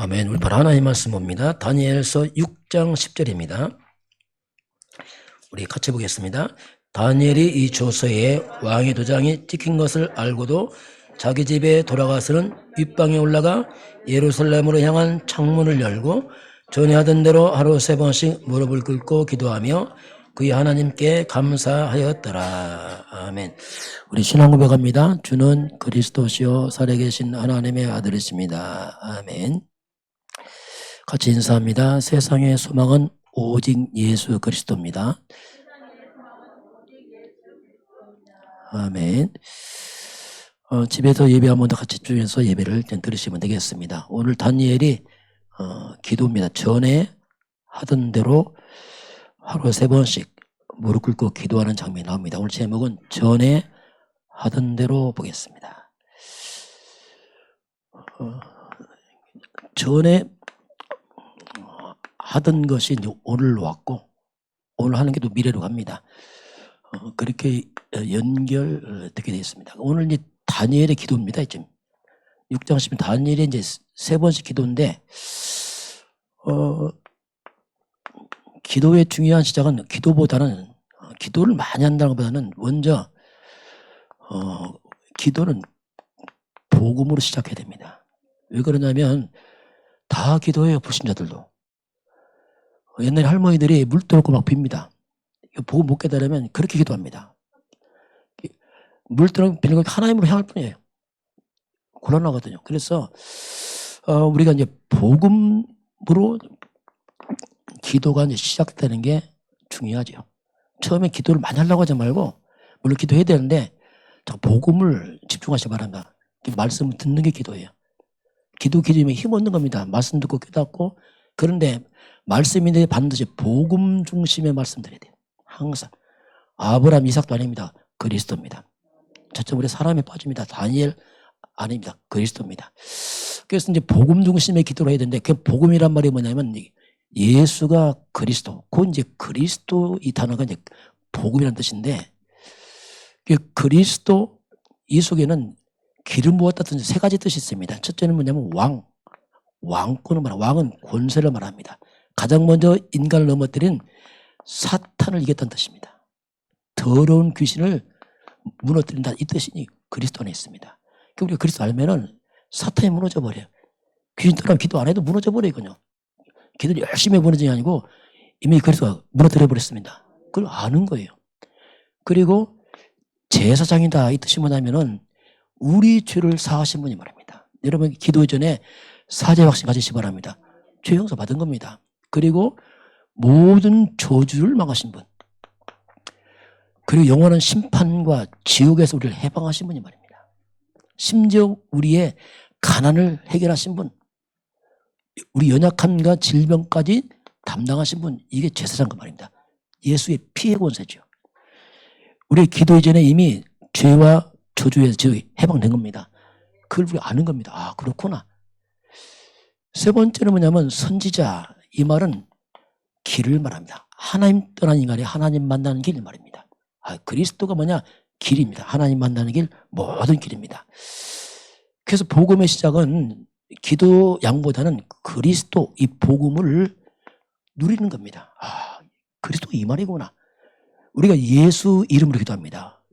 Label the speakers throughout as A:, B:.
A: 아멘. 우리 바로 하나님 말씀 봅니다. 다니엘서 6장 10절입니다. 우리 같이 보겠습니다. 다니엘이 이 조서에 왕의 도장이 찍힌 것을 알고도 자기 집에 돌아가서는 윗방에 올라가 예루살렘으로 향한 창문을 열고 전에 하던 대로 하루 3번씩 무릎을 꿇고 기도하며 그의 하나님께 감사하였더라. 아멘. 우리 신앙 고백합니다. 주는 그리스도시요 살아계신 하나님의 아들이십니다. 아멘. 같이 인사합니다. 세상의 소망은 오직 예수 그리스도입니다. 아멘. 집에서 예배하면 같이 집중해서 예배를 들으시면 되겠습니다. 오늘 다니엘이 기도입니다. 전에 하던 대로 하루에 3번씩 무릎 꿇고 기도하는 장면이 나옵니다. 오늘 제목은 전에 하던 대로 보겠습니다. 전에 하던 것이 이제 오늘로 왔고 오늘 하는 게 또 미래로 갑니다. 그렇게 연결되게 되어 있습니다. 오늘 이제 다니엘의 기도입니다. 지금 6장 10절 다니엘의 이제 3번씩 기도인데 기도의 중요한 시작은 기도보다는 기도를 많이 한다는 것보다는 먼저 기도는 복음으로 시작해야 됩니다. 왜 그러냐면 다 기도해요. 불신자들도. 옛날에 할머니들이 물 떠놓고 막 빕니다. 복음 못 깨달으면 그렇게 기도합니다. 물 떠놓고 비는 건 하나님으로 향할 뿐이에요. 곤란하거든요. 그래서 우리가 이제 복음으로 기도가 이제 시작되는 게 중요하죠. 처음에 기도를 많이 하려고 하지 말고 물론 기도해야 되는데 복음을 집중하시기 바랍니다. 말씀을 듣는 게 기도예요. 기도면 힘 얻는 겁니다. 말씀 듣고 깨닫고. 그런데 말씀인데 반드시 복음 중심의 말씀 드려야 돼요. 항상. 아브라함, 이삭도 아닙니다. 그리스도입니다. 저점 우리 사람에 빠집니다. 다니엘 아닙니다. 그리스도입니다. 그래서 이제 복음 중심의 기도를 해야 되는데 그 복음이란 말이 뭐냐면 예수가 그리스도. 그건 이제 그리스도 이 단어가 이제 복음이라는 뜻인데 그 그리스도 이 속에는 기름 부었다 뜻 3가지 뜻이 있습니다. 첫째는 뭐냐면 왕권을 말합니다. 왕은 권세를 말합니다. 가장 먼저 인간을 넘어뜨린 사탄을 이겼다는 뜻입니다. 더러운 귀신을 무너뜨린다 이 뜻이 그리스도 안에 있습니다. 그러니까 우리가 그리스도 알면은 사탄이 무너져버려요. 귀신 떠나면 기도 안 해도 무너져버려요. 기도를 열심히 무너지는 게 아니고 이미 그리스도가 무너뜨려버렸습니다. 그걸 아는 거예요. 그리고 제사장이다 이 뜻이 뭐냐면은 우리 죄를 사하신 분이 말입니다. 여러분 기도 전에 사죄 확신 가지시기 바랍니다. 죄 용서 받은 겁니다. 그리고 모든 저주를 막으신 분. 그리고 영원한 심판과 지옥에서 우리를 해방하신 분이 말입니다. 심지어 우리의 가난을 해결하신 분. 우리 연약함과 질병까지 담당하신 분. 이게 제사장과 말입니다. 예수의 피의 권세죠. 우리 기도 이전에 이미 죄와 저주에서 해방된 겁니다. 그걸 우리가 아는 겁니다. 아 그렇구나. 3번째는 뭐냐면 선지자. 이 말은 길을 말합니다. 하나님 떠난 인간이 하나님 만나는 길 말입니다. 그리스도가 뭐냐? 길입니다. 하나님 만나는 길 모든 길입니다. 그래서 복음의 시작은 기도 양보다는 그리스도 이 복음을 누리는 겁니다. 그리스도 이 말이구나. 우리가 예수 이름으로 기도합니다.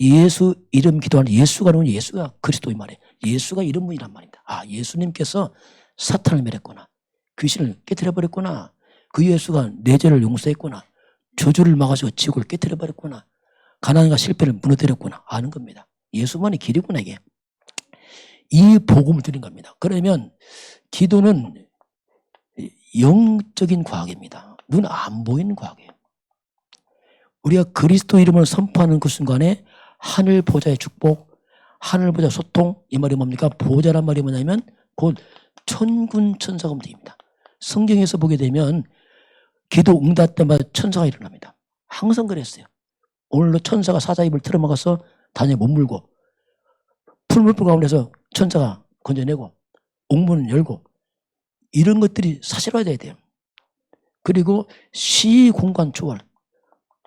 A: 예수 이름 기도하는 예수가 나오는 예수가 그리스도 이 말이에요. 예수가 이름이란 말입니다. 예수님께서 사탄을 멸했구나. 귀신을 깨뜨려버렸구나. 그 예수가 내 죄를 용서했구나. 저주를 막아서 지옥을 깨뜨려버렸구나. 가난과 실패를 무너뜨렸구나. 아는 겁니다. 예수만이 길이구나 이게. 이 복음을 드린 겁니다. 그러면 기도는 영적인 과학입니다. 눈 안 보이는 과학이에요. 우리가 그리스도 이름을 선포하는 그 순간에 하늘 보좌의 축복, 하늘 보좌 소통 이 말이 뭡니까? 보좌란 말이 뭐냐면 곧 천군 천사가 움직입니다. 성경에서 보게 되면 기도 응답 때마다 천사가 일어납니다. 항상 그랬어요. 오늘도 천사가 사자 입을 틀어막아서 다니엘 못 물고 풀물불 가운데서 천사가 건져내고 옥문을 열고 이런 것들이 사실화돼야 돼요. 그리고 시공간 초월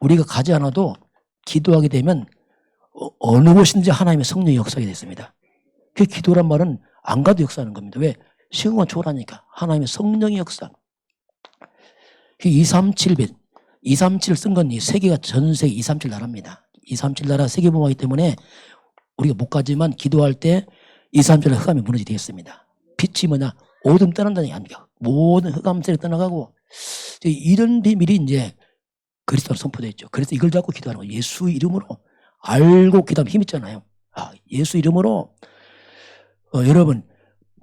A: 우리가 가지 않아도 기도하게 되면 어느 곳인지 하나님의 성령이 역사하게 됐습니다. 그 기도란 말은 안 가도 역사하는 겁니다. 왜? 시공간 초월하니까 하나님의 성령의 역사. 237을 쓴 건 이 세계가 전 세계 237 나라입니다. 237 나라 세계보험하기 때문에 우리가 못 가지만 기도할 때 237 흑암이 무너지게 되었습니다. 빛이 뭐냐? 어둠 떠난다는 얘기 아닙니까? 모든 흑암세력이 떠나가고 이런 비밀이 이제 그리스도로 선포되어 있죠. 그래서 이걸 잡고 기도하는 거예요. 예수 이름으로 알고 기도하면 힘 있잖아요. 예수 이름으로 여러분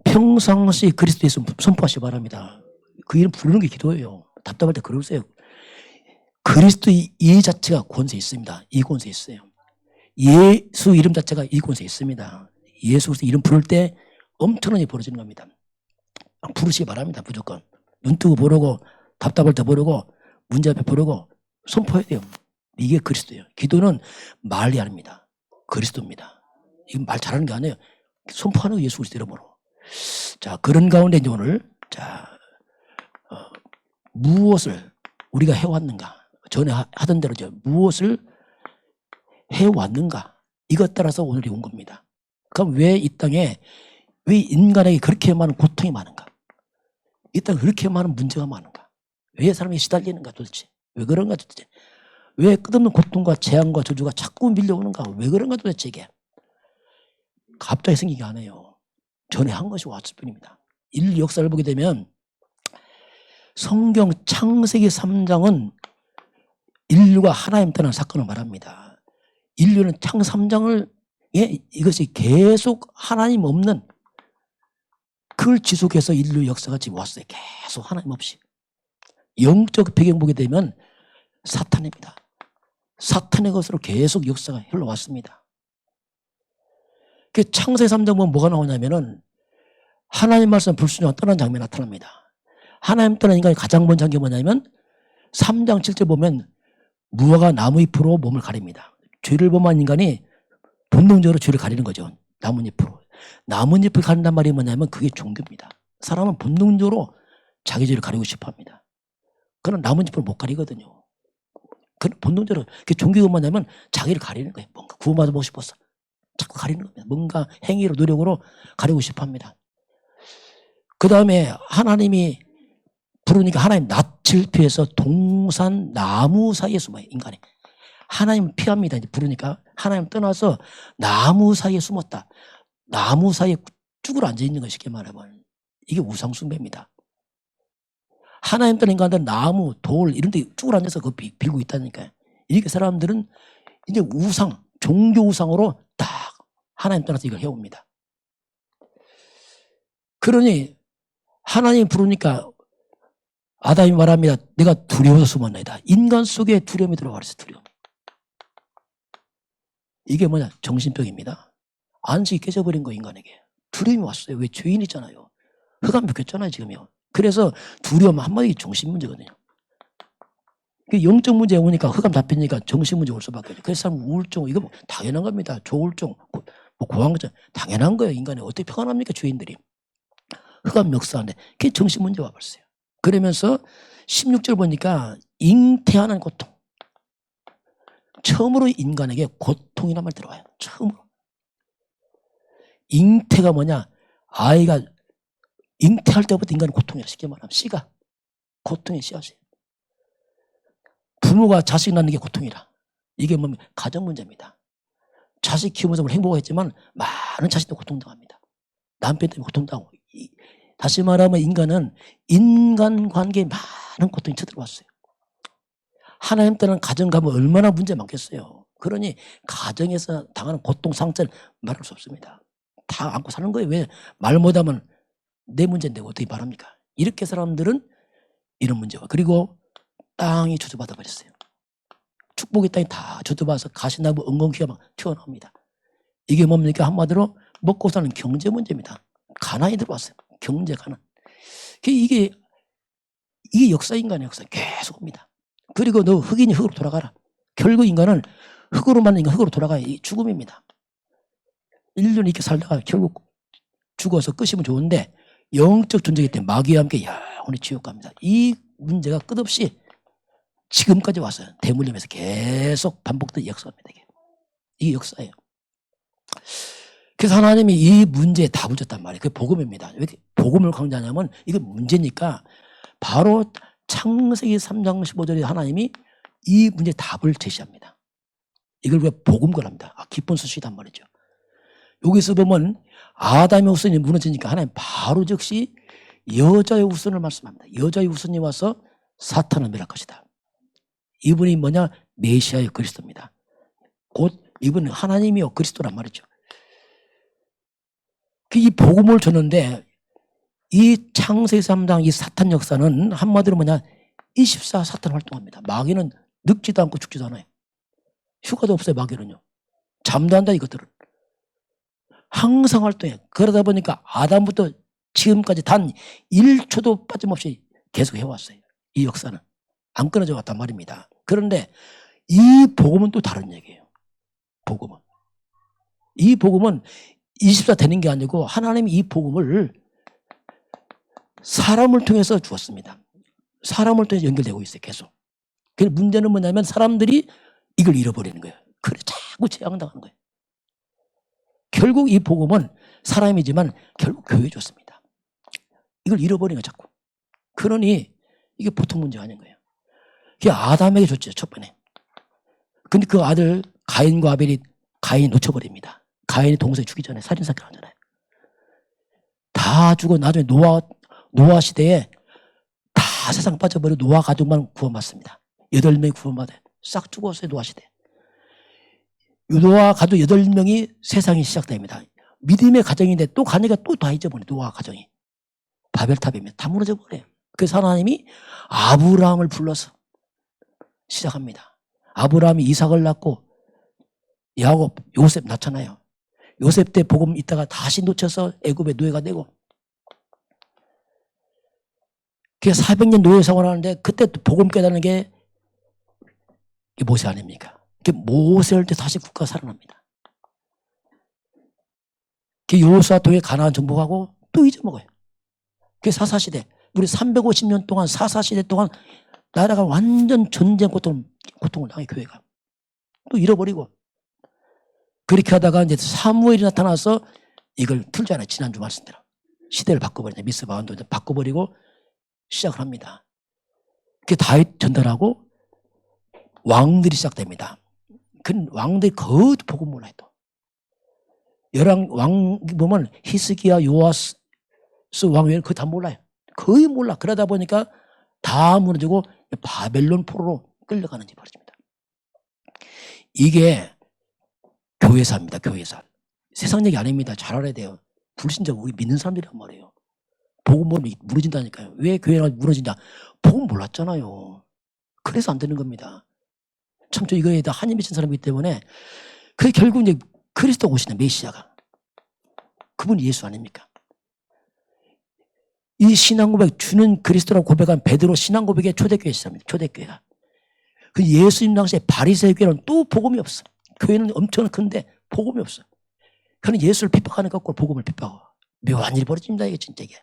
A: 평상시 그리스도 예수 선포하시기 바랍니다. 그 이름 부르는 게 기도예요. 답답할 때 그러세요. 그리스도 이 자체가 권세 있습니다. 이 권세 있어요. 예수 이름 자체가 이 권세 있습니다. 예수 그리스도 이름 부를 때 엄청난 일이 벌어지는 겁니다. 부르시기 바랍니다. 무조건. 눈 뜨고 부르고 답답할 때 부르고 문제 앞에 부르고 선포해야 돼요. 이게 그리스도예요. 기도는 말이 아닙니다. 그리스도입니다. 이건 말 잘하는 게 아니에요. 선포하는 거 예수 그리스도 이름으로. 자, 그런 가운데 이제 오늘 무엇을 우리가 해왔는가? 전에 하던 대로 무엇을 해왔는가? 이것 따라서 오늘이 온 겁니다. 그럼 왜 이 땅에 왜 인간에게 그렇게 많은 고통이 많은가? 이 땅에 그렇게 많은 문제가 많은가? 왜 사람이 시달리는가 도대체? 왜 그런가 도대체? 왜 끝없는 고통과 재앙과 저주가 자꾸 밀려오는가? 왜 그런가 도대체 이게? 갑자기 생긴 게 아니에요. 전에 한 것이 왔을 뿐입니다. 인류 역사를 보게 되면 성경 창세기 3장은 인류가 하나님 떠난 사건을 말합니다. 인류는 창 3장을 이것이 계속 하나님 없는 그걸 지속해서 인류 역사가 지금 왔어요. 계속 하나님 없이. 영적 배경 보게 되면 사탄입니다. 사탄의 것으로 계속 역사가 흘러왔습니다. 그 창세기 3장 보면 뭐가 나오냐면은 하나님 말씀 불순종하고 떠난 장면이 나타납니다. 하나님 떠난 인간의 가장 먼저 한 게 뭐냐면 3장 7절 보면 무화과 나무잎으로 몸을 가립니다. 죄를 범한 인간이 본능적으로 죄를 가리는 거죠. 나뭇잎으로. 나뭇잎을 가린단 말이 뭐냐면 그게 종교입니다. 사람은 본능적으로 자기 죄를 가리고 싶어 합니다. 그러나 나뭇잎을 못 가리거든요. 그런 본능적으로 그 종교가 뭐냐면 자기를 가리는 거예요. 뭔가 구원받아보고 싶어서 자꾸 가리는 겁니다. 뭔가 행위로 노력으로 가리고 싶어 합니다. 그 다음에 하나님이 부르니까 하나님 낯을 피해서 동산 나무 사이에 숨어요. 인간이. 하나님 피합니다. 이제 부르니까 하나님 떠나서 나무 사이에 숨었다. 나무 사이에 쭈그러 앉아있는 거 쉽게 말하면 이게 우상숭배입니다. 하나님 떠난 인간들은 나무, 돌 이런 데 쭈그러 앉아서 그거 빌고 있다니까요. 이렇게 사람들은 이제 우상, 종교 우상으로 딱 하나님 떠나서 이걸 해옵니다. 그러니 하나님 부르니까 아담이 말합니다. 내가 두려워서 숨었나이다. 인간 속에 두려움이 들어가 버렸어요. 두려움. 이게 뭐냐? 정신병입니다. 안식이 깨져버린 거 인간에게. 두려움이 왔어요. 왜? 죄인이잖아요. 흑암 벗겼잖아요 지금요. 그래서 두려움 한마디 정신 문제거든요. 영적 문제 오니까 흑암 잡히니까 정신 문제 올 수밖에 없어요. 그래서 사람 우울증 이거 뭐 당연한 겁니다. 조울증, 뭐 고황증 당연한 거예요. 인간이 어떻게 평안합니까? 죄인들이. 흑암 역사인데 그게 정신 문제 와버렸어요. 그러면서 16절 보니까 잉태하는 고통. 처음으로 인간에게 고통이란 말 들어와요. 처음으로. 잉태가 뭐냐? 아이가 잉태할 때부터 인간은 고통이라 쉽게 말하면 씨가 고통의 씨앗이에요. 부모가 자식 낳는 게 고통이라. 이게 뭡니까? 가정 문제입니다. 자식 키우면서 행복했지만 많은 자식도 고통당합니다. 남편 때문에 고통당하고. 다시 말하면 인간은 인간관계에 많은 고통이 쳐들어왔어요. 하나님 때는 가정 가면 얼마나 문제 많겠어요. 그러니 가정에서 당하는 고통 상처를 말할 수 없습니다. 다 안고 사는 거예요. 왜? 말 못하면 내 문제인데 어떻게 말합니까? 이렇게 사람들은 이런 문제와 그리고 땅이 저주받아 버렸어요. 축복의 땅이 다 저주받아서 가시나무 엉겅퀴가 막 튀어나옵니다. 이게 뭡니까? 한마디로 먹고 사는 경제 문제입니다. 가난이 들어왔어요. 경제 가난. 이게 역사인간의 역사 계속 옵니다. 그리고 너 흑인이 흑으로 돌아가라. 결국 인간은 흑으로 만든 인간 흑으로 돌아가야 이 죽음입니다. 1년 이렇게 살다가 결국 죽어서 끝이면 좋은데 영적 존재이기 때문에 마귀와 함께 영원히 지옥 갑니다. 이 문제가 끝없이 지금까지 왔어요. 대물림에서 계속 반복된 역사입니다. 이게 역사예요. 그래서 하나님이 이 문제에 답을 줬단 말이에요. 그게 복음입니다. 왜 복음을 강조하냐면 이게 문제니까 바로 창세기 3장 15절에 하나님이 이 문제에 답을 제시합니다. 이걸 왜 복음거랍니다. 기쁜 소식이란 말이죠. 여기서 보면 아담의 후손이 무너지니까 하나님 바로 즉시 여자의 후손을 말씀합니다. 여자의 후손이 와서 사탄을 멸할 것이다. 이분이 뭐냐? 메시아의 그리스도입니다. 곧 이분은 하나님이요 그리스도란 말이죠. 이 복음을 줬는데 이 창세기 3장 이 사탄 역사는 한마디로 뭐냐? 24 사탄 활동합니다. 마귀는 늙지도 않고 죽지도 않아요. 휴가도 없어요. 마귀는요. 잠도 한다 이것들은. 항상 활동해. 그러다 보니까 아담부터 지금까지 단 1초도 빠짐없이 계속 해왔어요. 이 역사는. 안 끊어져 왔단 말입니다. 그런데 이 복음은 또 다른 얘기예요. 복음은. 이 복음은 24 되는 게 아니고 하나님이 이 복음을 사람을 통해서 주었습니다. 사람을 통해서 연결되고 있어요. 계속. 그 문제는 뭐냐면 사람들이 이걸 잃어버리는 거예요. 그래 자꾸 재앙당하는 거예요. 결국 이 복음은 사람이지만 결국 교회에 줬습니다. 이걸 잃어버리는 거예요. 자꾸. 그러니 이게 보통 문제가 아닌 거예요. 그게 아담에게 줬죠. 첫 번에. 근데 그 아들 가인과 아벨이 가인이 놓쳐버립니다. 가인이 동생 죽기 전에 살인사건을 하잖아요. 다 죽어 나중에 노아 시대에 다 세상 빠져버리고 노아 가족만 구원받습니다. 8명이 구원받아요. 싹 죽었어요. 노아 시대. 노아 가족 8명이 세상이 시작됩니다. 믿음의 가정인데 또 가니까 또 다 잊어버려요. 노아 가정이. 바벨탑이면 다 무너져 버려요. 그래서 하나님이 아브라함을 불러서 시작합니다. 아브라함이 이삭을 낳고 야곱, 요셉 낳잖아요. 요셉 때 복음 있다가 다시 놓쳐서 애굽의 노예가 되고 그게 400년 노예 생활하는데 그때 복음 깨닫는 게 모세 아닙니까? 모세를 때 다시 국가가 살아납니다. 여호수아 통해 가나안 정복하고 또 잊어먹어요. 그게 사사시대. 우리 350년 동안 사사시대 동안 나라가 완전 전쟁 고통을 당해 교회가. 또 잃어버리고. 그렇게 하다가 이제 사무엘이 나타나서 이걸 풀잖아요. 지난주 말씀대로. 시대를 바꿔버리죠. 미스바 왕도 바꿔버리고 시작을 합니다. 그게 다윗 전달하고 왕들이 시작됩니다. 그 왕들이 거의 복음 몰라요. 또. 왕 보면 히스기야, 요아스 왕 외에는 거의 다 몰라요. 거의 몰라. 그러다 보니까 다 무너지고 바벨론 포로로 끌려가는지 벌어집니다. 이게 교회사입니다. 교회사. 세상 얘기 아닙니다. 잘 알아야 돼요. 불신자 우리 믿는 사람들이란 말이에요. 복음 모르면 무너진다니까요. 왜 교회가 무너진다? 복음 몰랐잖아요. 그래서 안 되는 겁니다. 참 저 이거에 다 한이 맺힌 사람이기 때문에 그게 결국 이제 그리스도 오시는 메시아가 그분이 예수 아닙니까? 이 신앙 고백 주는 그리스도라고 고백한 베드로 신앙 고백의 초대교회 시작입니다. 초대교회가. 그 예수님 당시에 바리새의 교회는 또 복음이 없어. 교회는 엄청 큰데 복음이 없어. 그는 예수를 핍박하는 것과 복음을 핍박하고 묘한 일이 벌어집니다. 이게 진짜 이게.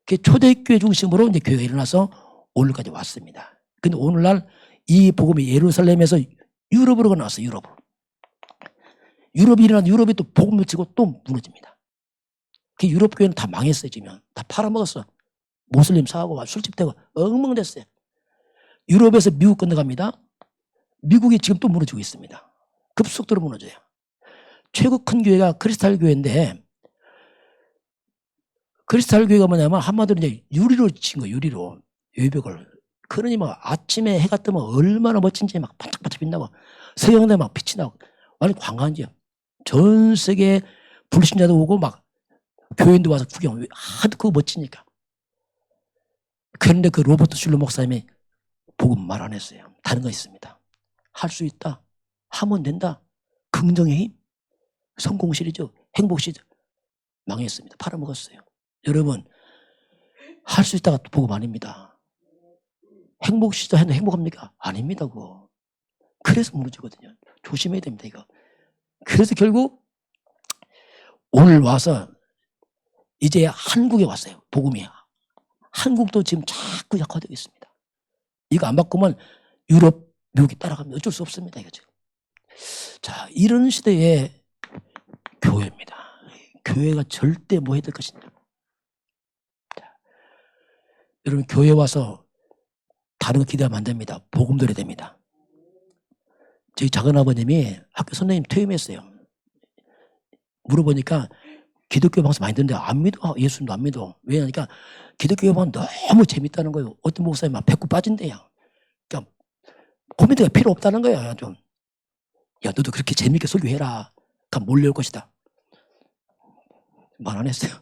A: 그 초대교회 중심으로 이제 교회가 일어나서 오늘까지 왔습니다. 근데 오늘날 이 복음이 예루살렘에서 유럽으로 나왔어요. 유럽으로. 유럽이 일어난 유럽이 또 복음을 치고 또 무너집니다. 그 유럽 교회는 다 망했어요. 지금 다 팔아먹었어. 모슬림 사하고 술집 되고 엉망됐어요. 유럽에서 미국 건너갑니다. 미국이 지금 또 무너지고 있습니다. 급속도로 무너져요. 최고 큰 교회가 크리스탈 교회인데 크리스탈 교회가 뭐냐면 한마디로 이제 유리로 친 거예요. 유리로. 외벽을. 그러니 뭐 아침에 해가 뜨면 얼마나 멋진지 막 반짝반짝 빛나고 서양대 막 빛이 나고 완전 관광지요. 전 세계 불신자도 오고 막 교인도 와서 구경. 하도 그거 멋지니까. 그런데 그 로버트 슐러 목사님이 복음 말 안 했어요. 다른 거 있습니다. 할 수 있다. 하면 된다. 긍정의 힘. 성공실이죠. 행복시죠. 망했습니다. 팔아먹었어요. 여러분 할 수 있다가 복음 아닙니다. 행복시죠. 행복합니까? 아닙니다. 그거. 그래서 무너지거든요. 조심해야 됩니다. 이거. 그래서 결국 오늘 와서 이제 한국에 왔어요. 복음이. 한국도 지금 자꾸 약화되고 있습니다. 이거 안 바꾸면 유럽, 미국이 따라가면 어쩔 수 없습니다. 이거 지금. 자, 이런 시대에 교회입니다. 교회가 절대 뭐 해야 될 것입니다. 여러분 교회 와서 다른 거 기대하면 안 됩니다. 복음 들어야 됩니다. 저희 작은아버님이 학교 선생님 퇴임했어요. 물어보니까 기독교 방송 많이 듣는데 안 믿어. 예수님도 안 믿어. 왜냐니까 기독교 방송 너무 재밌다는 거예요. 어떤 목사님 막 배꼽 빠진대요. 그러니까 코미디가 필요 없다는 거예요. 좀. 야 너도 그렇게 재밌게 설교해라. 그럼 몰려올 것이다. 말 안 했어요.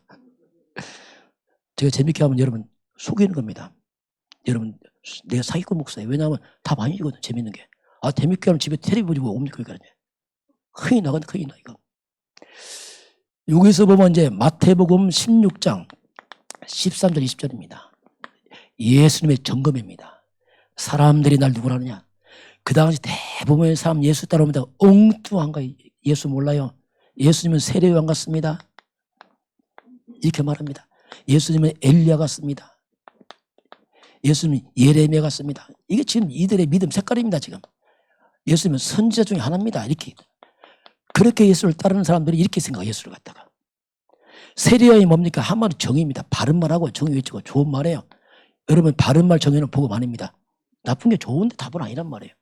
A: 제가 재밌게 하면 여러분 속이는 겁니다. 여러분 내가 사기꾼 목사예요. 왜냐하면 다 많이 이거든 재밌는 게. 아 재밌게 하면 집에 텔레비 보고 옵니까? 그러니까 큰일 나간다 큰일 나 이거. 여기서 보면 이제 마태복음 16장 13절 20절입니다. 예수님의 점검입니다. 사람들이 날 누구라 하느냐. 그 당시 대부분의 사람 예수 따라옵니다. 엉뚱한가 예수 몰라요. 예수님은 세례요한 같습니다. 이렇게 말합니다. 예수님은 엘리야 같습니다. 예수님은 예레미야 같습니다. 이게 지금 이들의 믿음 색깔입니다. 지금 예수님은 선지자 중에 하나입니다. 이렇게 그렇게 예수를 따르는 사람들이 이렇게 생각해요. 예수를 갖다가 세례요한이 뭡니까? 한마디 정의입니다. 바른 말하고 정의 외치고 좋은 말이에요. 여러분 바른 말 정의는 복음 아닙니다. 나쁜 게 좋은데 답은 아니란 말이에요.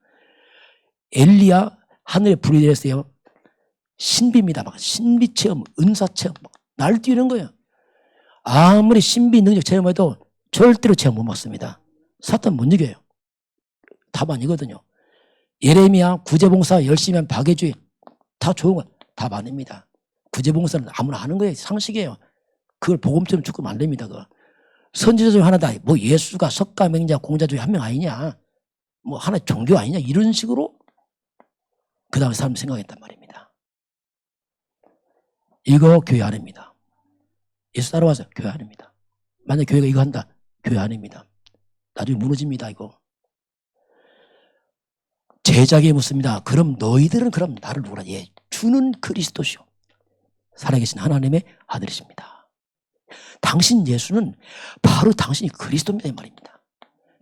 A: 엘리야 하늘에 불이 내렸어요. 신비입니다. 막 신비 체험, 은사 체험 막 날뛰는 거예요. 아무리 신비 능력 체험해도 절대로 체험 못 받습니다. 사탄 못 이겨요. 답 아니거든요. 예레미야 구제봉사 열심히 한 박애주의 다 좋은 거 답 아닙니다. 구제봉사는 아무나 하는 거예요. 상식이에요. 그걸 복음처럼 죽으면 안 됩니다. 그거. 선지자 중에 하나다. 뭐 예수가 석가 맹자 공자 중에 한 명 아니냐. 뭐 하나의 종교 아니냐. 이런 식으로 그 다음에 사람 생각했단 말입니다. 이거 교회 아닙니다. 예수 따라와서 교회 아닙니다. 만약 교회가 이거 한다. 교회 아닙니다. 나중에 무너집니다. 이거. 제자에게 묻습니다. 그럼 너희들은 그럼 나를 누구라? 예, 주는 그리스도시오. 살아계신 하나님의 아들이십니다. 당신 예수는 바로 당신이 그리스도입니다. 이 말입니다.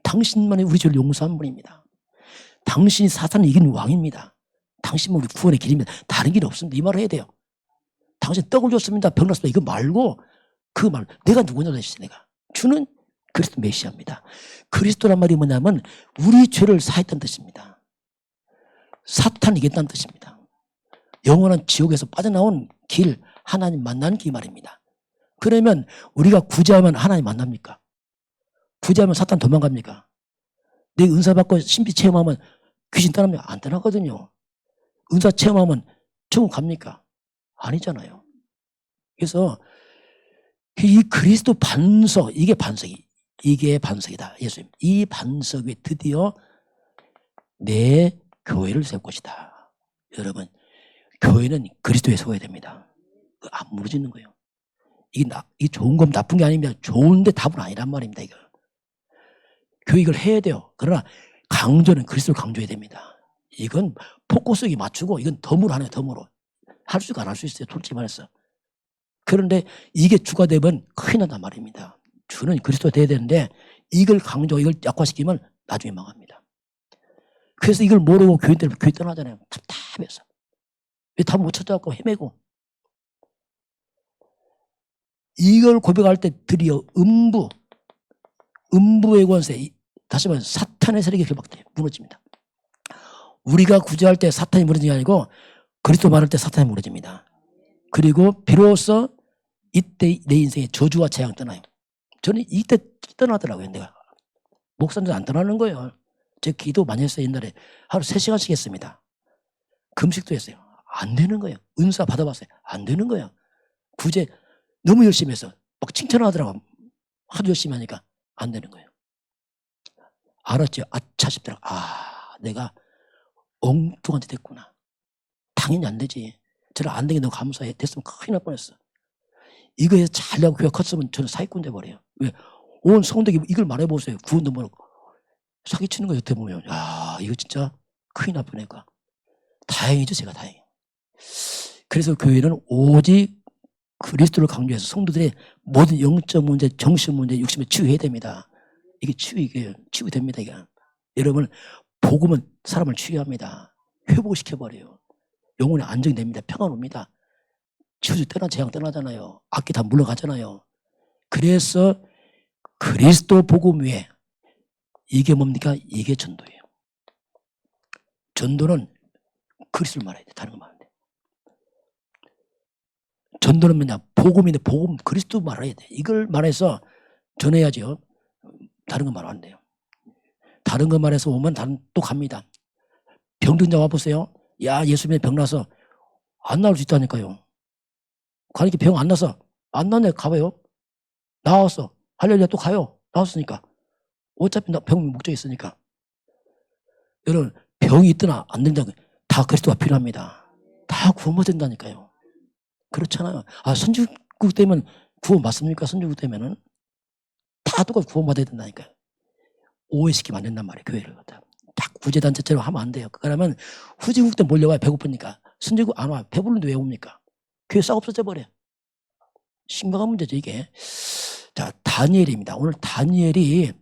A: 당신만이 우리 죄를 용서한 분입니다. 당신이 사탄을 이긴 왕입니다. 당신은 우리 구원의 길입니다. 다른 길이 없습니다. 이 말을 해야 돼요. 당신 떡을 줬습니다. 병 났습니다. 이거 말고 그 말 내가 누구냐고 했지 내가. 주는 그리스도 메시아입니다. 그리스도란 말이 뭐냐면 우리 죄를 사했다는 뜻입니다. 사탄을 이겼다는 뜻입니다. 영원한 지옥에서 빠져나온 길 하나님 만나는 길 말입니다. 그러면 우리가 구제하면 하나님 만납니까? 구제하면 사탄 도망갑니까? 내 은사 받고 신비 체험하면 귀신 떠납니까? 안 떠나거든요. 은사 체험하면 천국 갑니까? 아니잖아요. 그래서 이 그리스도 반석 이게 반석이다. 예수님 이 반석 위에 드디어 내 교회를 세울 것이다. 여러분 교회는 그리스도에 세워야 됩니다. 안 무너지는 거예요. 이게 좋은 건 나쁜 게 아닙니다. 좋은데 답은 아니란 말입니다. 이거. 교회 이걸 해야 돼요. 그러나 강조는 그리스도를 강조해야 됩니다. 이건 포커스에 맞추고 이건 덤으로 하는 거예요. 덤으로. 할 수가 안 할 수 있어요. 솔직히 말해서. 그런데 이게 주가 되면 큰일 난단 말입니다. 주는 그리스도가 돼야 되는데 이걸 강조 이걸 약화시키면 나중에 망합니다. 그래서 이걸 모르고 교회 떠나잖아요. 답답해서. 왜 답 못 찾아갖고 헤매고. 이걸 고백할 때 드디어 음부의 권세, 다시 말해 사탄의 세력이 결박돼요. 무너집니다. 우리가 구제할 때 사탄이 무너지는 게 아니고 그리스도 말할 때 사탄이 무너집니다. 그리고 비로소 이때 내 인생의 저주와 재앙 떠나요. 저는 이때 떠나더라고요. 내가 목사님들 안 떠나는 거예요. 제가 기도 많이 했어요. 옛날에 하루 3시간씩 했습니다. 금식도 했어요. 안 되는 거예요. 은사 받아봤어요. 안 되는 거예요. 구제 너무 열심히 해서 막 칭찬하더라고. 하도 열심히 하니까 안 되는 거예요. 알았죠. 아차 싶더라고. 아 내가 엉뚱한 데 됐구나. 당연히 안 되지. 저는 안 되게 너무 감사해. 됐으면 큰일 날 뻔했어. 이거에 잘하고 교회 컸으면 저는 사기꾼 돼버려요. 왜? 온 성도에게 이걸 말해보세요. 구원도 모르고. 사기치는 거 어떻게 보면 야 이거 진짜 큰일 날 뻔했까. 다행이죠. 제가 다행이에요. 그래서 교회는 오직 그리스도를 강조해서 성도들의 모든 영적 문제, 정신 문제, 육신을 치유해야 됩니다. 이게 치유됩니다. 이게. 여러분 복음은 사람을 치유합니다. 회복시켜버려요. 영혼이 안정됩니다. 평안옵니다. 지구주 재앙 떠나잖아요. 악기 다 물러가잖아요. 그래서 그리스도 복음 위에 이게 뭡니까? 이게 전도예요. 전도는 그리스도를 말해야 돼. 다른 거 말하면 돼. 전도는 뭐냐? 복음인데 복음 그리스도 말해야 돼. 이걸 말해서 전해야죠. 다른 거 말 안 돼요. 다른 거 말해서 오면 또 갑니다. 병든자 와보세요. 야, 예수님의 병 나서 안 나올 수 있다니까요. 가니까 병 안 나서 안 나네 가봐요. 나왔어. 할렐루야 또 가요. 나왔으니까. 어차피 병 목적이 있으니까. 여러분 병이 있더나 안 된다고 다 그리스도가 필요합니다. 다 구원받는다니까요. 그렇잖아요. 아 선진국 되면 구원 맞습니까? 선진국 되면은 다 똑같이 구원받아야 된다니까요. 오해시키면 안 된단 말이에요. 교회를 갖다. 딱 구제단체처럼 하면 안 돼요. 그러면 후진국 때 몰려와야 배고프니까. 선진국 안 와. 배부른데 왜 옵니까? 교회 싹 없어져 버려. 심각한 문제죠 이게. 자 다니엘입니다. 오늘 다니엘이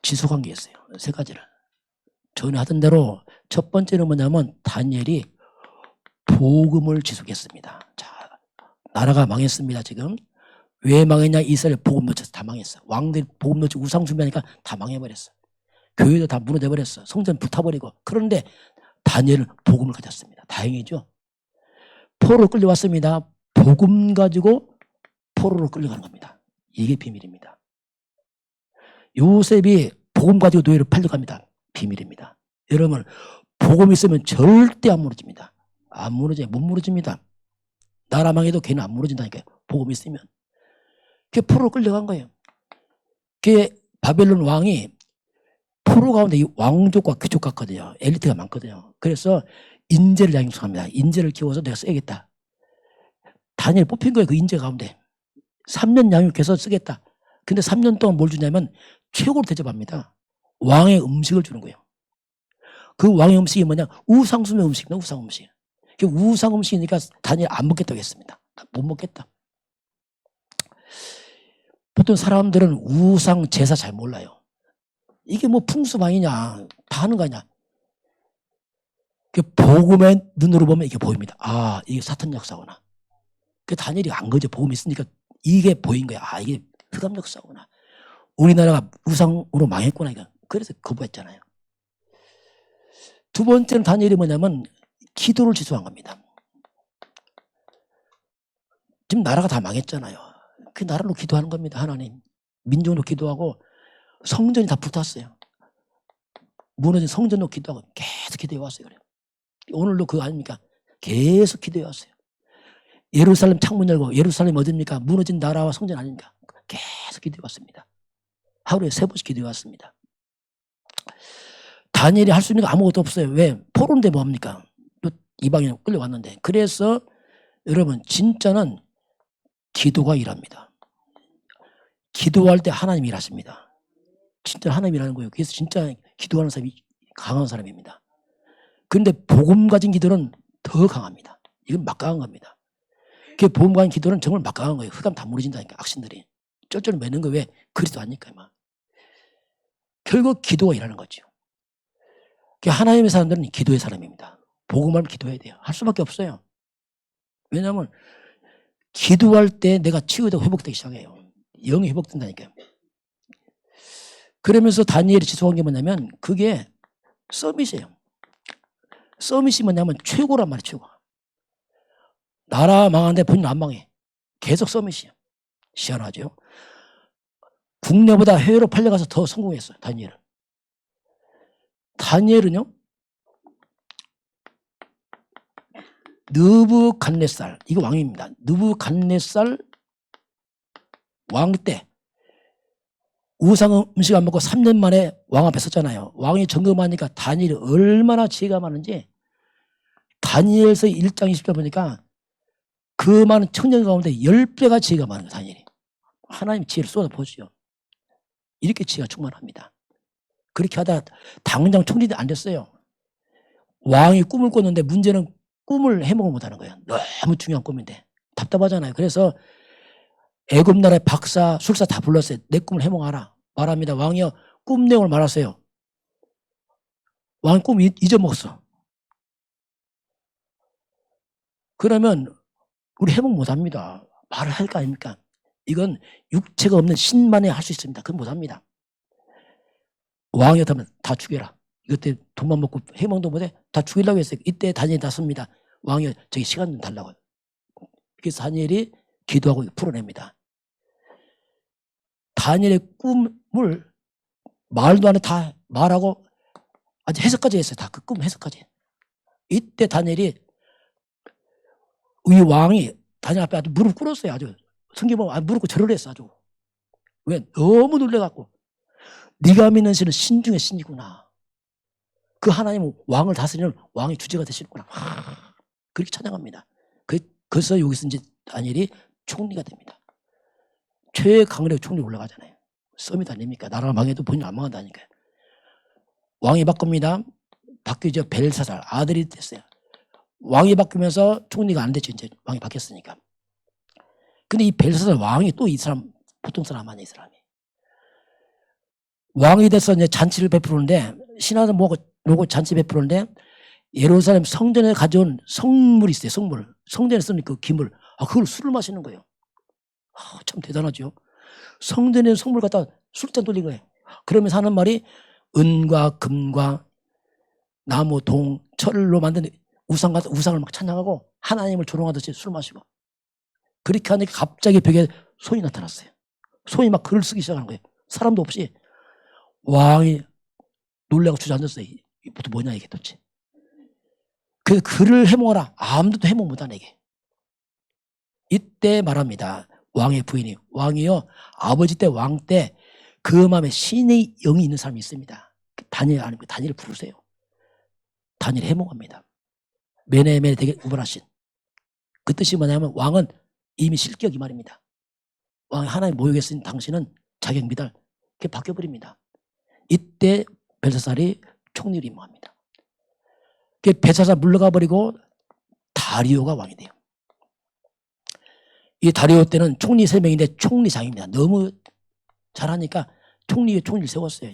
A: 지속한 게 있어요. 세 가지를. 전에 하던 대로 첫 번째는 뭐냐면 다니엘이 복음을 지속했습니다. 자, 나라가 망했습니다. 지금. 왜 망했냐? 이스라엘 복음 놓쳐서 다 망했어. 왕들이 복음 놓치고 우상 숭배하니까 다 망해버렸어. 교회도 다 무너져버렸어. 성전 불타버리고. 그런데 다니엘은 복음을 가졌습니다. 다행이죠. 포로로 끌려왔습니다. 복음 가지고 포로로 끌려가는 겁니다. 이게 비밀입니다. 요셉이 복음 가지고 노예로 팔려갑니다. 비밀입니다. 여러분 복음 있으면 절대 안 무너집니다. 안 무너져요. 못 무너집니다. 나라 망해도 걔는 안 무너진다니까요. 복음 있으면. 그게 포로로 끌려간 거예요. 그게 바벨론 왕이 포로 가운데 이 왕족과 귀족 같거든요. 엘리트가 많거든요. 그래서 인재를 양육합니다. 인재를 키워서 내가 써야겠다. 다니엘 뽑힌 거예요. 그 인재 가운데. 3년 양육해서 쓰겠다. 근데 3년 동안 뭘 주냐면 최고로 대접합니다. 왕의 음식을 주는 거예요. 그 왕의 음식이 뭐냐? 우상숭배 음식이다. 우상 음식. 우상 음식이니까 다니엘 안 먹겠다고 했습니다. 못 먹겠다. 보통 사람들은 우상 제사 잘 몰라요. 이게 뭐 풍수방이냐 다 하는 거 아니냐. 복음의 눈으로 보면 이게 보입니다. 아 이게 사탄 역사구나. 그 다니엘이 안 거죠. 복음이 있으니까 이게 보인 거야. 아 이게 흑암 역사구나. 우리나라가 우상으로 망했구나. 이거. 그래서 거부했잖아요. 두 번째는 다니엘이 뭐냐면 기도를 지속한 겁니다. 지금 나라가 다 망했잖아요. 그 나라로 기도하는 겁니다. 하나님. 민족으로 기도하고 성전이 다 불탔어요. 무너진 성전으로 기도하고 계속 기도해 왔어요. 그래요. 오늘도 그거 아닙니까? 계속 기도해 왔어요. 예루살렘 창문 열고 예루살렘 어딥니까? 무너진 나라와 성전 아닙니까? 계속 기도해 왔습니다. 하루에 3번씩 기도해 왔습니다. 다니엘이 할 수 있는 거 아무것도 없어요. 왜? 포로인데 뭐합니까? 또 이방인 끌려왔는데. 그래서 여러분 진짜는 기도가 일합니다. 기도할 때 하나님 일하십니다. 진짜 하나님 일하는 거예요. 그래서 진짜 기도하는 사람이 강한 사람입니다. 그런데 복음 가진 기도는 더 강합니다. 이건 막강한 겁니다. 그 복음 가진 기도는 정말 막강한 거예요. 흑암 다 무너진다니까 악신들이. 쩔쩔 매는 거 왜? 그리스도 아니까 막. 결국 기도가 일하는 거죠. 하나님의 사람들은 기도의 사람입니다. 복음하면 기도해야 돼요. 할 수밖에 없어요. 왜냐하면 기도할 때 내가 치유되고 회복되기 시작해요. 영이 회복된다니까요. 그러면서 다니엘이 지속한 게 뭐냐면 그게 서밋이에요. 서밋이 뭐냐면 최고란 말이에요. 최고. 나라 망하는데 본인 안 망해. 계속 서밋이에요. 희한하죠. 국내보다 해외로 팔려가서 더 성공했어요. 다니엘은. 다니엘은요. 느부갓네살 이거 왕입니다. 느부갓네살 왕 때 우상 음식 안 먹고 3년 만에 왕 앞에 섰잖아요. 왕이 점검하니까 다니엘이 얼마나 지혜가 많은지 다니엘서 1장 20절 보니까 그 많은 청년 가운데 10배가 지혜가 많은 다니엘이. 하나님 지혜를 쏟아보시죠. 이렇게 지혜가 충만합니다. 그렇게 하다 당장 총리도 안 됐어요. 왕이 꿈을 꿨는데 문제는 꿈을 해몽을 못하는 거예요. 너무 중요한 꿈인데 답답하잖아요. 그래서 애굽 나라의 박사, 술사 다 불렀어요. 내 꿈을 해몽하라. 말합니다. 왕이여 꿈 내용을 말하세요. 왕이 꿈 잊어먹었어. 그러면 우리 회복 못합니다. 말을 할 거 아닙니까? 이건 육체가 없는 신만에 할 수 있습니다. 그건 못합니다. 왕이었다면 다 죽여라. 이것 때 돈만 먹고 해몽도 못해. 다 죽이려고 했어요. 이때 다니엘이 나섭니다. 왕이 저기 시간 좀 달라고. 그래서 다니엘이 기도하고 풀어냅니다. 다니엘의 꿈을 말도 안 해 다 말하고 아주 해석까지 했어요. 다 그 꿈 해석까지. 이때 다니엘이 이 왕이 다니엘 앞에 아주 무릎 꿇었어요. 아주 성경 보면 무릎 꿇고 절을 했어. 아주. 왜? 너무 놀래갖고 네가 믿는 신은 신 중에 신이구나. 그 하나님은 왕을 다스리는 왕의 주제가 되시는구나. 그렇게 찬양합니다. 그래서 여기서 이제 다니엘이 총리가 됩니다. 최강력의 총리 올라가잖아요. 썸이 아닙니까? 나라가 망해도 본인 안 망한다니까요. 왕이 바꿉니다. 바뀌죠. 벨사살 아들이 됐어요. 왕이 바뀌면서 총리가 안 됐죠. 이제 왕이 바뀌었으니까. 근데 이 벨사살 왕이 또 이 사람 보통 사람 아니에요. 이 사람이. 왕이 돼서 이제 잔치를 베푸는데 신하들 모고 잔치 베푸는데 예루살렘 성전에 가져온 성물이 있어요. 성물. 성전에 쓰는 그 기물. 그걸 술을 마시는 거예요. 참 대단하죠. 성전에 성물 갖다 술잔 돌린 거예요. 그러면서 하는 말이 은과 금과 나무, 동, 철로 만든 우상을 막 찬양하고 하나님을 조롱하듯이 술 마시고. 그렇게 하니까 갑자기 벽에 손이 나타났어요. 손이 막 글을 쓰기 시작하는 거예요. 사람도 없이. 왕이 놀라고 주저앉았어요. 이것도 뭐냐 이게 도대체. 그 글을 해몽하라. 아무도 해몽 못하네 이게. 이때 말합니다. 왕의 부인이. 왕이요. 아버지 때 왕 때 그 마음에 신의 영이 있는 사람이 있습니다. 다니엘 아닙니까? 다니엘을 부르세요. 다니엘 해몽합니다. 메네메네 되게 우월하신. 그 뜻이 뭐냐면 왕은 이미 실격 이 말입니다. 왕이 하나님 모욕에 쓴 당신은 자격 미달. 그게 바뀌어버립니다. 이때 벨사살이 총리로 임명합니다. 벨사살 물러가 버리고 다리오가 왕이 돼요. 이 다리오 때는 총리 3명인데 총리장입니다. 너무 잘하니까 총리를 세웠어요.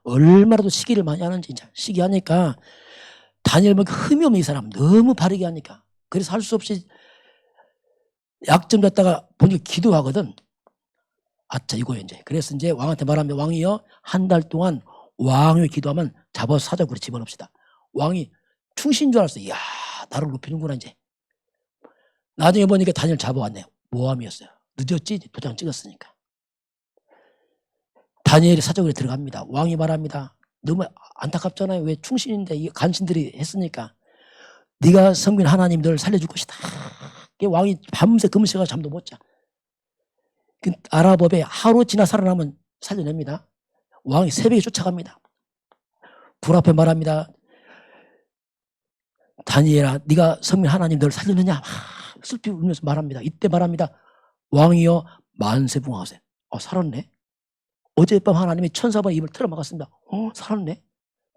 A: 얼마나도 시기를 많이 하는지 진짜 시기하니까 다니엘 보니까 흠이 없는 이 사람 너무 바르게 하니까 그래서 할 수 없이 약점 잡다가 보니까 기도하거든. 아차 이거예요 이제. 그래서 이제 왕한테 말하면 왕이요 한 달 동안 왕을 기도하면 잡아서 사적으로 집어넣읍시다. 왕이 충신인 줄 알았어요. 이야 나를 높이는구나 이제. 나중에 보니까 다니엘 잡아왔네요. 모함이었어요. 늦었지 도장 찍었으니까. 다니엘이 사적으로 들어갑니다. 왕이 말합니다. 너무 안타깝잖아요. 왜 충신인데 이 간신들이 했으니까 네가 섬긴 하나님 널 살려줄 것이다. 왕이 밤새 금세가 잠도 못 자. 아랍법에 하루 지나 살아나면 살려냅니다. 왕이 새벽에 쫓아갑니다. 불 앞에 말합니다. 다니엘아 네가 섬긴 하나님 널 살렸느냐. 슬피 울면서 말합니다. 이때 말합니다. 왕이여 만세붕하세. 살았네. 어젯밤 하나님이 천사번 입을 틀어막았습니다. 살았네.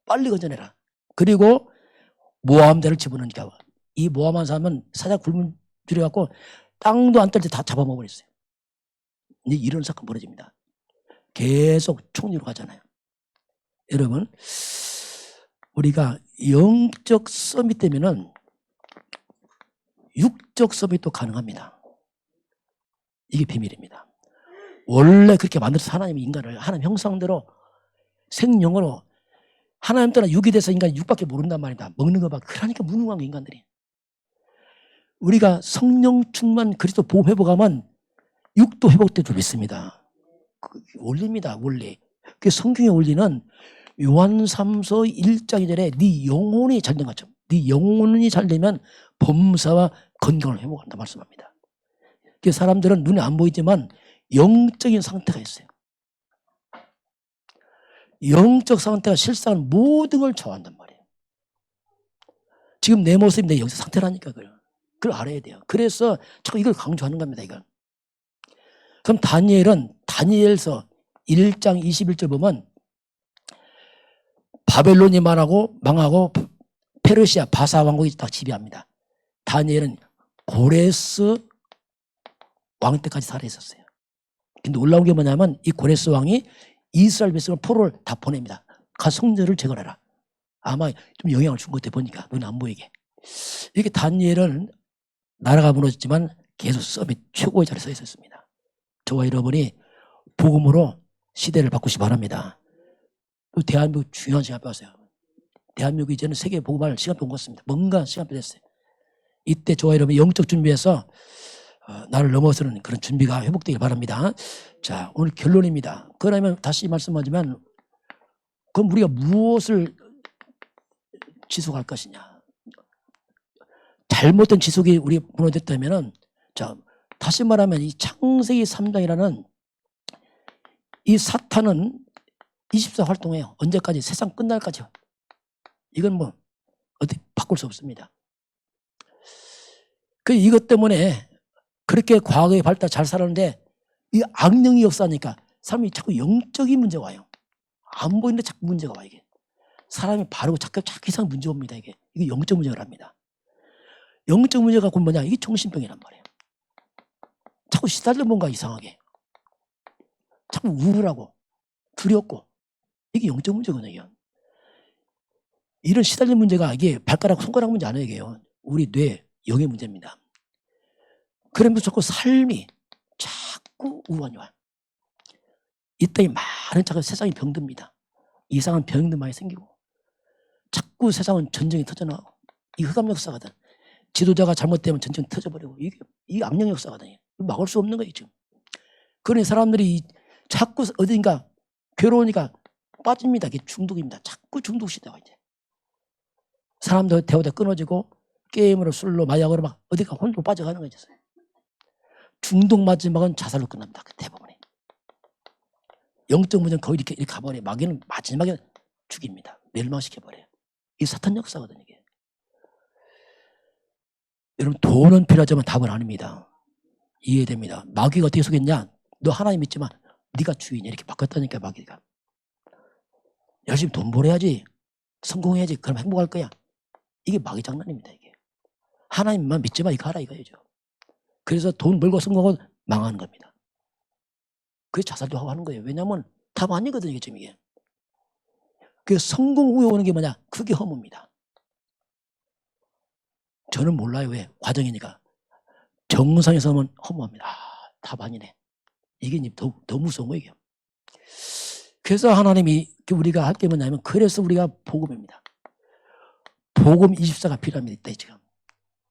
A: 빨리 건져내라. 그리고 모함대를 집어넣으니까 이 모함한 사람은 사자 굶은 줄여갖고 땅도 안 떨 때 다 잡아먹어버렸어요. 이제 이런 사건 벌어집니다. 계속 총리로 가잖아요. 여러분 우리가 영적 서밋 되면은 육적 서밋도 가능합니다. 이게 비밀입니다. 원래 그렇게 만들어서 하나님이 인간을 하나님 형상대로 생명으로 하나님 따라 육이 돼서 인간이 육밖에 모른단 말입니다. 먹는 것밖에. 그러니까 무능한 거 인간들이. 우리가 성령 충만 그리스도 보호 회복하면 육도 회복될 줄 믿습니다. 원리입니다. 원리. 그 성경의 원리는 요한 3서 1장 2절에 네 영혼이 잘된 것처럼 네 영혼이 잘되면 범사와 건강을 회복한다 말씀합니다. 그 사람들은 눈에 안 보이지만 영적인 상태가 있어요. 영적 상태가 실상은 모든 걸 좌우한단 말이에요. 지금 내 모습이 내 영적 상태라니까 그걸 알아야 돼요. 그래서 자꾸 이걸 강조하는 겁니다. 이건. 그럼 다니엘서 1장 21절 보면 바벨론이 망하고 페르시아 바사 왕국이 딱 지배합니다. 다니엘은 고레스 왕 때까지 살아있었어요. 근데 놀라운 게 뭐냐면 이 고레스 왕이 이스라엘 백성을 포로를 다 보냅니다. 가 성전을 재건해라. 아마 좀 영향을 준 것 같아 보니까 눈에 안 보이게. 이렇게 다니엘은 나라가 무너졌지만 계속 썸이 최고의 자리에 서 있었습니다. 저와 여러분이 복음으로 시대를 바꾸시 바랍니다. 또 대한민국 중요한 시간표 왔어요. 대한민국이 이제는 세계 복음할 시간표 온 것 같습니다. 뭔가 시간표 됐어요. 이때 저와 여러분이 영적 준비해서 나를 넘어서는 그런 준비가 회복되길 바랍니다. 자, 오늘 결론입니다. 그러면 다시 말씀하지만 그럼 우리가 무엇을 지속할 것이냐. 잘못된 지속이 우리 무너졌다면은, 자, 다시 말하면 이 창세기 3장이라는 이 사탄은 24 활동해요. 언제까지? 세상 끝날까지요. 이건 뭐 어떻게 바꿀 수 없습니다. 그 이것 때문에 그렇게 과거의 발달 잘 살았는데 이 악령이 역사하니까 사람이 자꾸 영적인 문제가 와요. 안 보이는데 자꾸 문제가 와. 이게 사람이 바르고 자꾸 이상 문제 옵니다. 이게 영적 문제랍니다. 영적 문제가 곧 뭐냐? 이게 정신병이란 말이에요. 자꾸 시달려 뭔가 이상하게 자꾸 우울하고 두렵고 이게 영적 문제거든요. 이런 시달린 문제가 이게 발가락 손가락 문제 아니에요. 이게 우리 뇌 영의 문제입니다. 그러면서 자꾸 삶이 자꾸 우환이 와요. 이따위 많은 자꾸 세상이 병듭니다. 이상한 병도 많이 생기고 자꾸 세상은 전쟁이 터져나가고 이 흑암 역사거든. 지도자가 잘못되면 전쟁이 터져버리고 이게 악령 역사거든요. 막을 수 없는 거예요 지금. 그러니 사람들이 자꾸 어딘가 괴로우니까 빠집니다. 이게 중독입니다. 자꾸 중독 시대가 이제. 사람들 대화가 끊어지고 게임으로 술로 마약으로 막 어디가 혼로 빠져가는 거죠. 중독 마지막은 자살로 끝납니다. 대부분이. 영적 문제는 거의 이렇게 가버려요. 마지막에는 죽입니다. 멸망시켜버려요. 이 사탄 역사거든요. 이게. 여러분 돈은 필요하지만 답은 아닙니다. 이해됩니다. 마귀가 어떻게 속였냐? 너 하나님 믿지만 네가 주인이야. 이렇게 바꿨다니까 마귀가. 열심히 돈 벌어야지. 성공해야지. 그럼 행복할 거야. 이게 마귀 장난입니다. 이게. 하나님만 믿지 마. 이거 하라 이거죠. 그래서 돈 벌고 성공하고 망하는 겁니다. 그래서 자살도 하고 하는 거예요. 왜냐하면 답 아니거든요. 이게 지금 이게. 그 성공 후에 오는 게 뭐냐? 그게 허무입니다. 저는 몰라요. 왜? 과정이니까. 정상에서 오면 허무합니다. 답 아니네. 이게 더 무서운 거예요. 그래서 하나님이 우리가 할 게 뭐냐면 그래서 우리가 복음입니다. 복음 24가 필요합니다. 이때 지금.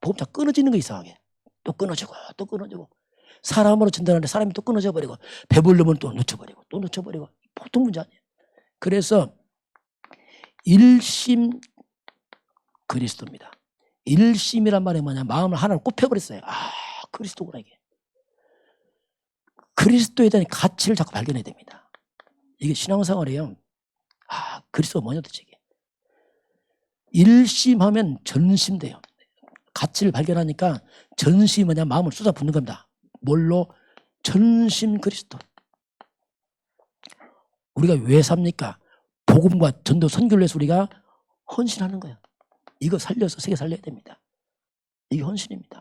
A: 복음 다 끊어지는 거 이상하게. 또 끊어지고 또 끊어지고 사람으로 전달하는데 사람이 또 끊어져 버리고 배부르면 또 놓쳐버리고 또 놓쳐버리고 보통 문제 아니에요. 그래서 일심 그리스도입니다. 일심이란 말이 뭐냐? 마음을 하나로 꼽혀버렸어요. 그리스도구나 이게. 그리스도에 대한 가치를 자꾸 발견해야 됩니다. 이게 신앙생활이에요. 그리스도가 뭐냐 도대체 이게. 일심하면 전심돼요. 가치를 발견하니까 전심이 뭐냐? 마음을 쏟아붓는 겁니다. 뭘로? 전심 그리스도. 우리가 왜 삽니까? 복음과 전도 선교를 해서 우리가 헌신하는 거예요. 이거 살려서 세계 살려야 됩니다. 이게 헌신입니다.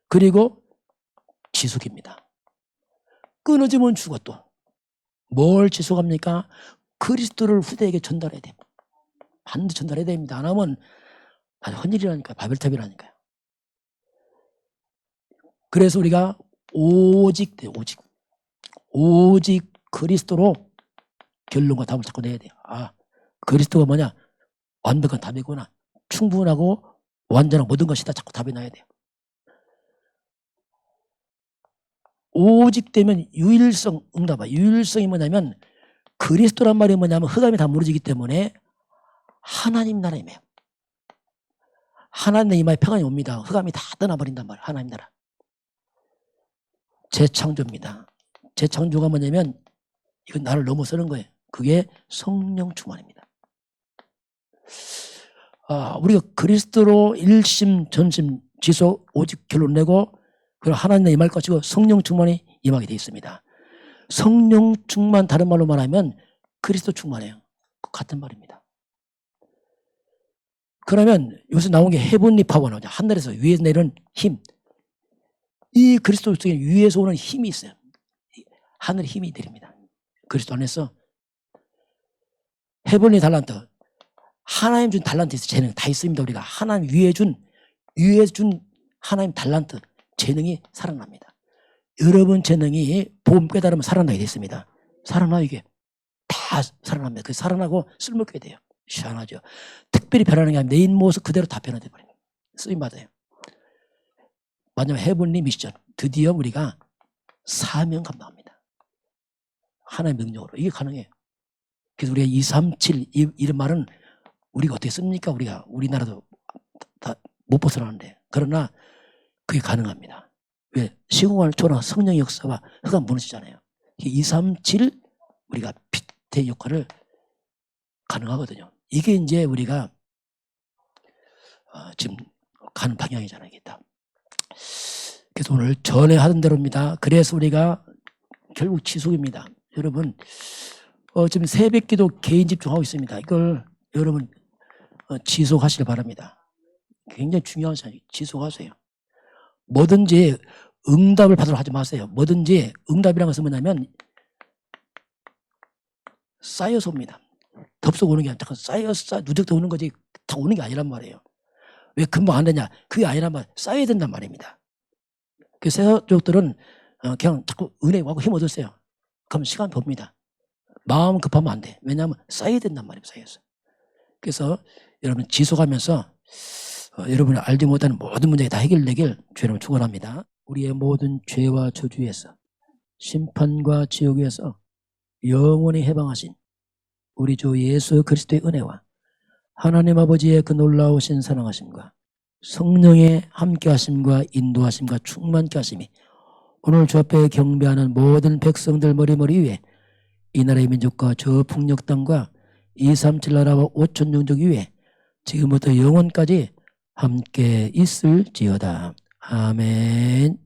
A: 그리고 지속입니다. 끊어지면 죽어 또. 뭘 지속합니까? 그리스도를 후대에게 전달해야 돼요. 반드시 전달해야 됩니다. 안 하면 헌일이라니까요. 바벨탑이라니까요. 그래서 우리가 오직 그리스도로 결론과 답을 자꾸 내야 돼요. 그리스도가 뭐냐? 완벽한 답이구나. 충분하고 완전한 모든 것이다. 자꾸 답이 나야 돼요. 오직 되면 유일성 응답아. 유일성이 뭐냐면 그리스도란 말이 뭐냐면 흑암이 다 무너지기 때문에 하나님 나라임이에요. 하나님의 이마에 평안이 옵니다. 흑암이 다 떠나버린단 말이에요. 하나님 나라. 재창조입니다. 재창조가 뭐냐면 이건 나를 넘어서는 거예요. 그게 성령 충만입니다. 우리가 그리스도로 일심 전심 지속 오직 결론 내고 그리고 하나님의 임할 것이고 성령 충만이 임하게 되어 있습니다. 성령 충만 다른 말로 말하면 그리스도 충만해요. 같은 말입니다. 그러면 여기서 나온 게 헤븐리 파워 나오죠. 하늘에서 위에서 내리는 힘. 이 그리스도 속에 위에서 오는 힘이 있어요. 하늘의 힘이 내립니다. 그리스도 안에서 헤븐리 달란트. 하나님 준 달란트 있어요. 재능 다 있습니다. 우리가 하나님 위에 준 하나님 달란트, 재능이 살아납니다. 여러분 재능이 복음 깨달으면 살아나게 됐습니다. 살아나 이게. 다 살아납니다. 그 살아나고 쓸모있게 돼요. 시원하죠. 특별히 변하는 게 아니라 내 인모습 그대로 다 변화돼 버립니다. 쓰임받아요. 마지막 헤븐리 미션. 드디어 우리가 사명 감당합니다. 하나의 명령으로. 이게 가능해요. 그래서 우리가 237 이런 말은 우리가 어떻게 씁니까? 우리가 우리나라도 다 못 벗어나는데. 그러나 그게 가능합니다. 왜? 시공간을 초월한 성령의 역사가 흑암 무너지잖아요. 237 우리가 빛의 역할을 가능하거든요. 이게 이제 우리가 지금 가는 방향이잖아요. 이게 다. 그래서 오늘 전에 하던 대로입니다. 그래서 우리가 결국 지속입니다. 여러분 지금 새벽기도 개인 집중하고 있습니다. 이걸 여러분 지속하시길 바랍니다. 굉장히 중요한 사항이에요. 지속하세요. 뭐든지 응답을 받으러 하지 마세요. 뭐든지 응답이라는 것은 뭐냐면 쌓여서 옵니다. 덥석 오는 게 아니라 쌓여서 누적돼 오는 거지 다 오는 게 아니란 말이에요. 왜 금방 안 되냐? 그게 아니란 말 쌓여야 된단 말입니다. 그 세속들은 그냥 자꾸 은혜 와고 힘 얻으세요. 그럼 시간 봅니다. 마음 급하면 안 돼. 왜냐하면 쌓여야 된단 말이에요. 쌓여서. 그래서 여러분 지속하면서 여러분이 알지 못하는 모든 문제가 다 해결되길 주님을 축원합니다. 우리의 모든 죄와 저주에서 심판과 지옥에서 영원히 해방하신 우리 주 예수 그리스도의 은혜와 하나님 아버지의 그 놀라우신 사랑하심과 성령의 함께하심과 인도하심과 충만케 하심이 오늘 주 앞에 경배하는 모든 백성들 머리머리 위에 이 나라의 민족과 저 북녘 땅과 237 나라와 5천 영족 위에 지금부터 영원까지 함께 있을지어다. 아멘.